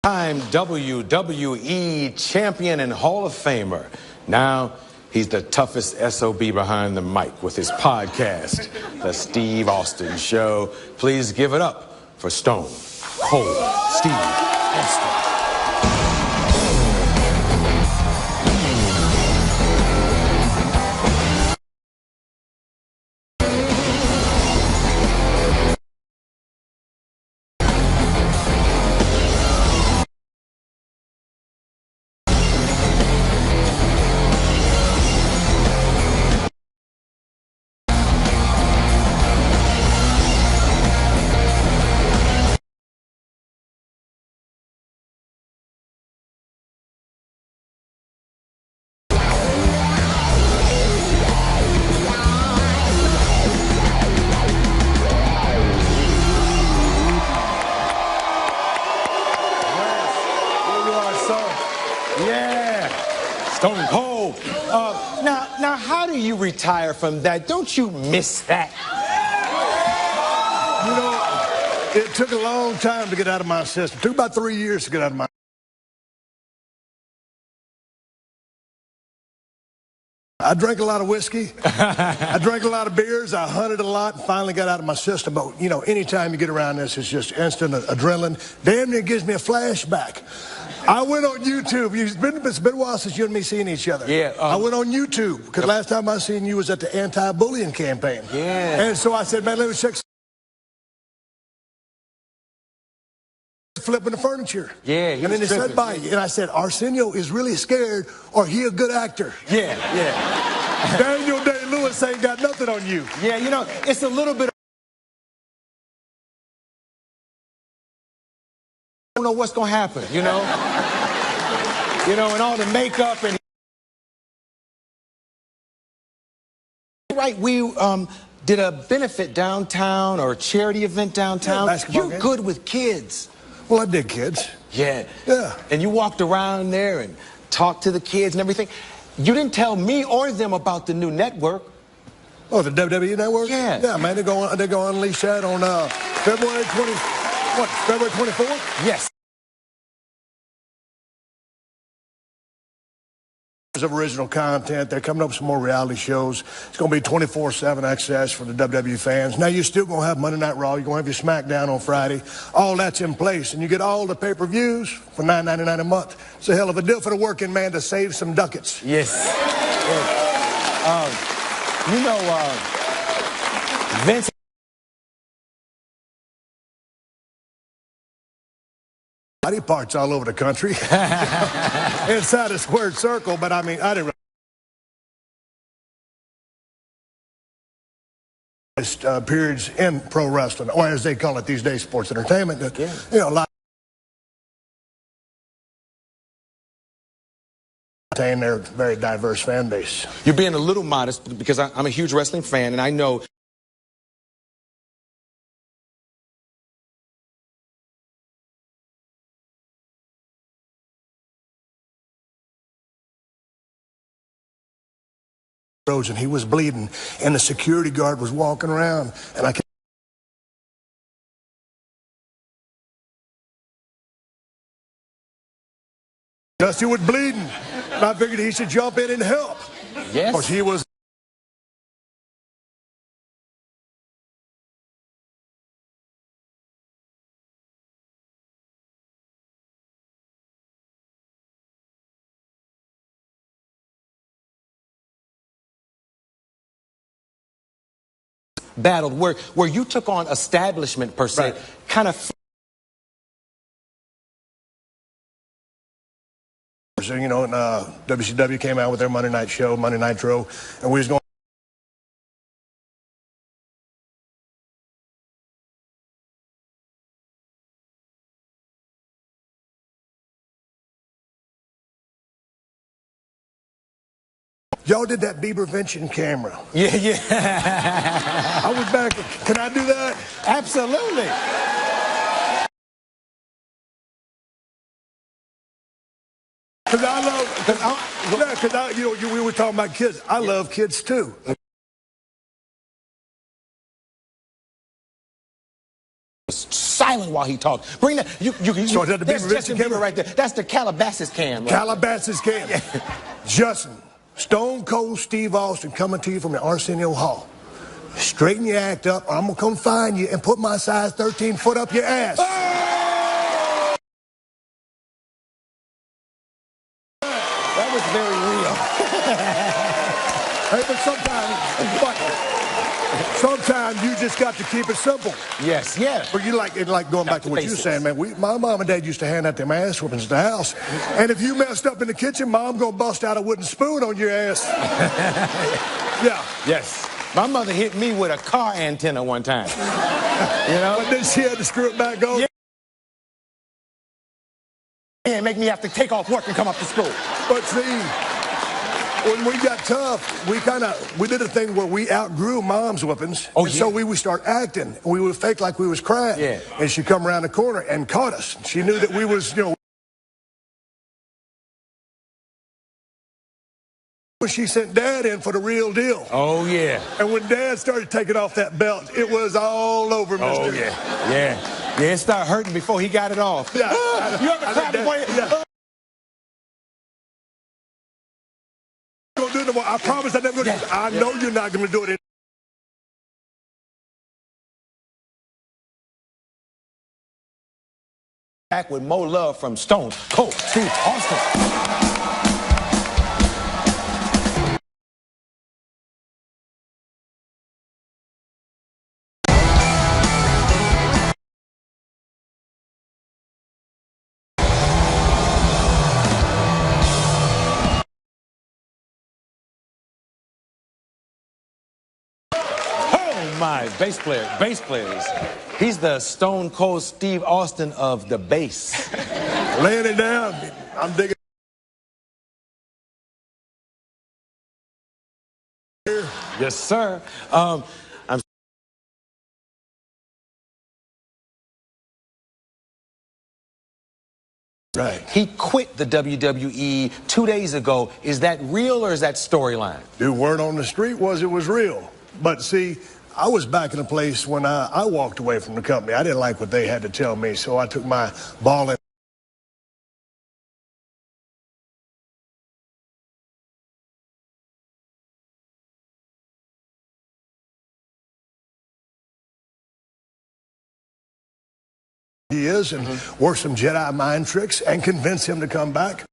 Time WWE champion and Hall of Famer. Now he's the toughest SOB behind the mic with his podcast, The Steve Austin Show. Please give it up for Stone Cold Steve Austin. Yeah, Stone Cold. Now, how do you retire from that? Don't you miss that? You know, it took a long time to get out of my system. It took about 3 years to get out of my. I drank a lot of whiskey. I drank a lot of beers. I hunted a lot and finally got out of my system. But, you know, anytime you get around this, it's just instant adrenaline. Damn near gives me a flashback. I went on YouTube. It's been a while since you and me seeing each other. Yeah. I went on YouTube because last time I seen you was at the anti-bullying campaign. Yeah. And so I said, man, let me check. Flipping the furniture. Yeah, and then they said by you. And I said, Arsenio is really scared or he a good actor. Yeah, yeah. Daniel Day-Lewis ain't got nothing on you. Yeah, you know, it's a little bit. I don't know what's going to happen, you know? And all the makeup and... Right, we did a benefit downtown or a charity event downtown. Yeah, You're good with kids. Well, I did kids. Yeah. Yeah. And you walked around there and talked to the kids and everything. You didn't tell me or them about the new network. Oh, the WWE network? Yeah. Yeah, man, they're going to unleash that on February 24th? Yes. Of original content. They're coming up with some more reality shows. It's going to be 24/7 access for the WWE fans. Now, you're still going to have Monday Night Raw. You're going to have your SmackDown on Friday. All that's in place. And you get all the pay-per-views for $9.99 a month. It's a hell of a deal for the working man to save some ducats. Yes. Vince... Body parts all over the country. Inside a squared circle, but I mean, I didn't really... periods in pro wrestling, or as they call it these days, sports entertainment. That, you know, a lot of their very diverse fan base. You're being a little modest because I'm a huge wrestling fan, and I know... And he was bleeding, and the security guard was walking around, and I... Dusty was bleeding, and I figured he should jump in and help. Yes. Because he was... battled where you took on establishment per se, right. Kind of... You know, and WCW came out with their Monday Night Show, Monday Nitro, and we was going... Y'all did that Biebervention camera. Yeah, yeah. I was back. Can I do that? Absolutely. Because I love, you know, we were talking about kids. I love kids too. Silent. smiling while he talks. Bring that. So is that the there's Beaver Justin camera? Bieber right there. That's the Calabasas cam. Right? Calabasas cam. Justin, Stone Cold Steve Austin coming to you from the Arsenio Hall. Straighten your act up, or I'm going to come find you and put my size 13 foot up your ass. Oh! That was very real. Hey, but sometimes you just got to keep it simple. Yes, yeah. But you like going back to what you were saying, man. My mom and dad used to hand out them ass whoopings at the house. And if you messed up in the kitchen, mom gonna bust out a wooden spoon on your ass. Yeah. Yes. My mother hit me with a car antenna one time. You know? But then she had to screw it back on. Yeah. And make me have to take off work and come up to school. But see, when we got tough, we did a thing where we outgrew mom's whippings. Oh, and yeah. so we would start acting. We would fake like we was crying. Yeah. And she'd come around the corner and caught us. She knew that we was, she sent Dad in for the real deal. Oh, yeah. And when Dad started taking off that belt, it was all over, mister. Oh, yeah. Yeah. Yeah, it started hurting before he got it off. Yeah. You ever cried before you... Yeah. Gonna do it no more. I promise I never gonna do it. I know you're not gonna do it. Back with more love from Stone Cold Steve Austin. My bass players. He's the Stone Cold Steve Austin of the bass. Laying it down. I'm digging. Yes, sir. I'm Right. He quit the WWE 2 days ago. Is that real or is that storyline? Dude, word on the street was it was real. But see, I was back in a place when I walked away from the company. I didn't like what they had to tell me, so I took my ball in. He is, and work some Jedi mind tricks and convince him to come back.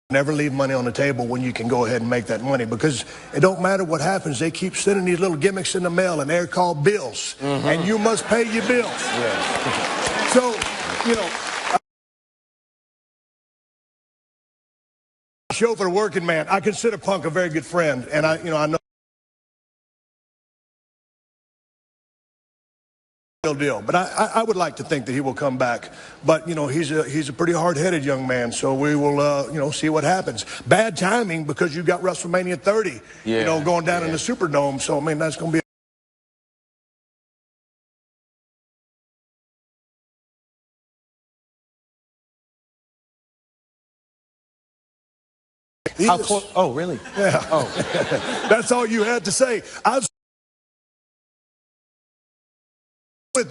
Never leave money on the table when you can go ahead and make that money, because it don't matter what happens. They keep sending these little gimmicks in the mail, and they're called bills, and you must pay your bills. Yeah. So, show for the working man. I consider Punk a very good friend, and I know. Deal, but I would like to think that he will come back. But he's a pretty hard-headed young man, so we will see what happens. Bad timing because you got WrestleMania 30, going down in the Superdome. So I mean that's going to be. How close? Oh, really? Yeah. Oh, that's all you had to say.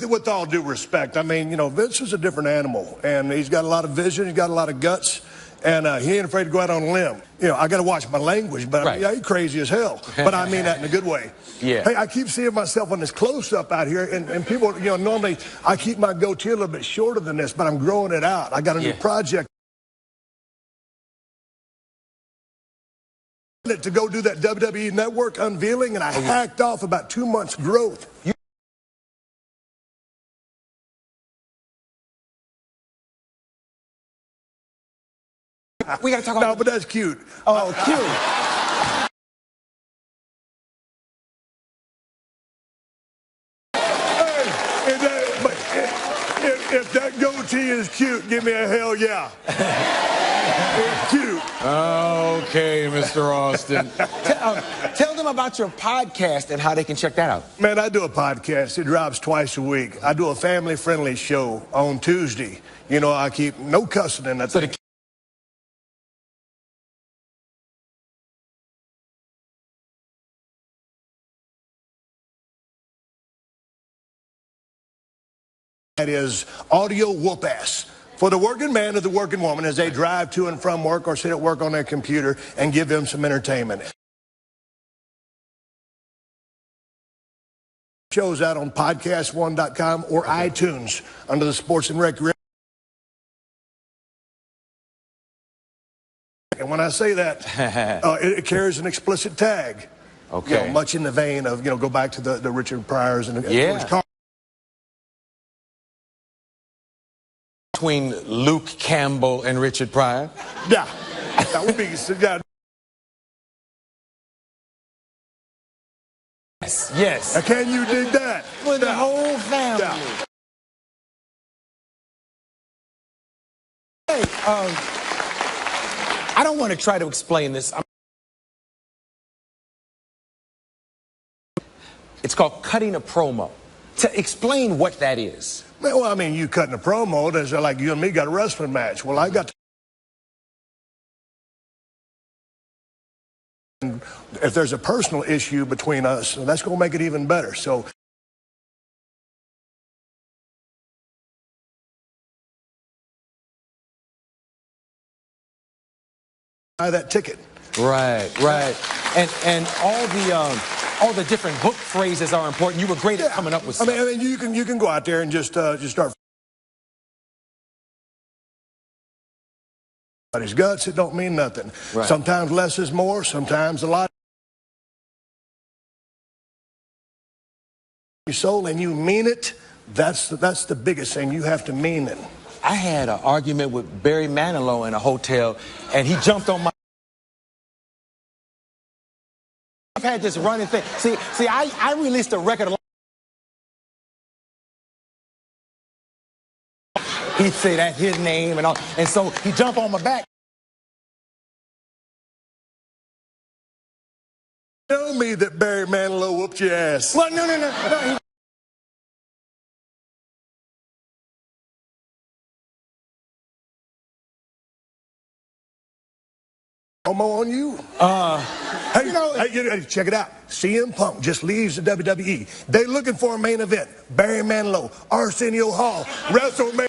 With all due respect, I mean, Vince is a different animal, and he's got a lot of vision, he's got a lot of guts, and he ain't afraid to go out on a limb. I got to watch my language, but I mean, he's crazy as hell. But I mean that in a good way. Yeah. Hey, I keep seeing myself on this close-up out here, and people, normally I keep my goatee a little bit shorter than this, but I'm growing it out. I got a new project to go do that WWE Network unveiling, and I hacked off about 2 months' growth. We got to talk about... No, but that's cute. Oh, cute. If that goatee is cute, give me a hell yeah. It's cute. Okay, Mr. Austin. Tell them about your podcast and how they can check that out. Man, I do a podcast. It drops twice a week. I do a family-friendly show on Tuesday. I keep no cussing in that thing. That is audio whoop-ass for the working man or the working woman as they drive to and from work or sit at work on their computer and give them some entertainment. Shows out on podcast1.com or iTunes under the Sports and Recreation. And when I say that, it carries an explicit tag. Okay. You know, much in the vein of, go back to the Richard Pryors and yeah. George Carlin. Between Luke Campbell and Richard Pryor? Yeah, that would be. Yeah. Yes. Can you dig that? For the whole family. Yeah. Hey, I don't want to try to explain this. It's called cutting a promo. To explain what that is. Well, I mean, you cutting a promo, there's like you and me got a wrestling match. Well, I got to... If there's a personal issue between us, that's going to make it even better. So buy that ticket. Right. And all the different hook phrases are important. You were great at coming up with stuff. I mean, you can go out there and just start his guts. It don't mean nothing. Right. Sometimes less is more. Sometimes a lot. Your soul and you mean it. That's the biggest thing. You have to mean it. I had an argument with Barry Manilow in a hotel, and he jumped on my. I've had this running thing. See, I released a record. He'd say that's his name and all, and so he jumped on my back. Tell me that Barry Manilow whooped your ass. Well, no. Promo on you. Hey, check it out. CM Punk just leaves the WWE. They looking for a main event. Barry Manilow, Arsenio Hall, WrestleMania.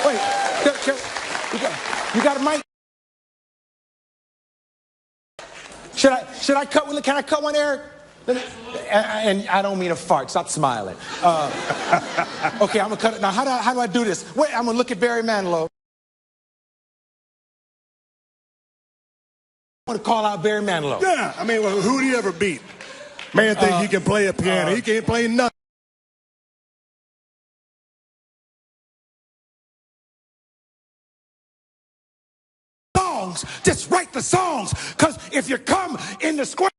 Wait, you got a mic? Should I cut one? Can I cut one, Eric? And I don't mean a fart. Stop smiling. Okay, I'm gonna cut it now. How do I do this? Wait, I'm gonna look at Barry Manilow. I want to call out Barry Manilow. Yeah, I mean, well, who do you ever beat? Man thinks he can play a piano. He can't play nothing. Songs, just write the songs. Because if you come in the square.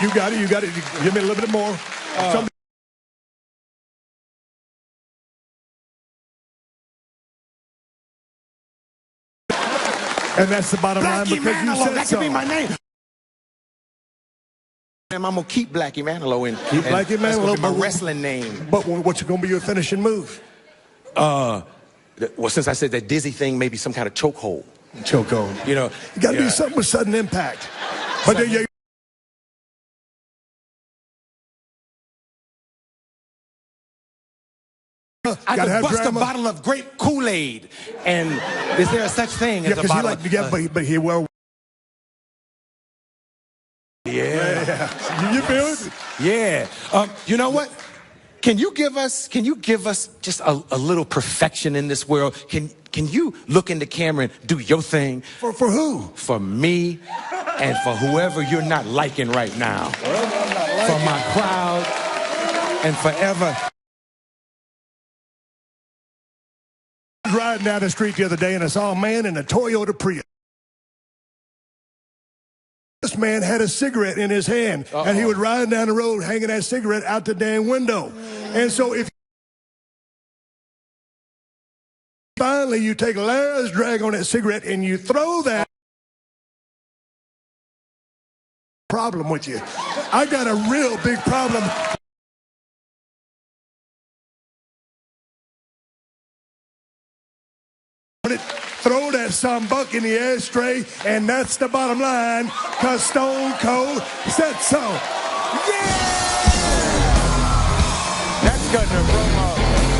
You got it. Give me a little bit more. And that's the bottom line because Manilow, you said that so. That could be my name. I'm gonna keep Blackie Manilow in. Keep Blackie Manilow. That's my wrestling name. But what's going to be your finishing move? Well, since I said that dizzy thing, maybe some kind of chokehold. Chokehold. You know, you got to be something with sudden impact. But then you. I could bust a bottle of grape Kool-Aid, and is there such thing as a bottle? But he will. Yeah. You feel it? Yeah. You know what? Can you give us just a little perfection in this world? Can you look in the camera and do your thing? For who? For me and for whoever you're not liking right now. Well, I'm not liking. For my crowd and forever. I was riding down the street the other day and I saw a man in a Toyota Prius. This man had a cigarette in his hand, and he was riding down the road hanging that cigarette out the damn window. And so if finally you take a last drag on that cigarette and you throw that problem with you. I got a real big problem. Throw that some buck in the ashtray, and that's the bottom line, because Stone Cold said so. Yeah! That's cutting her.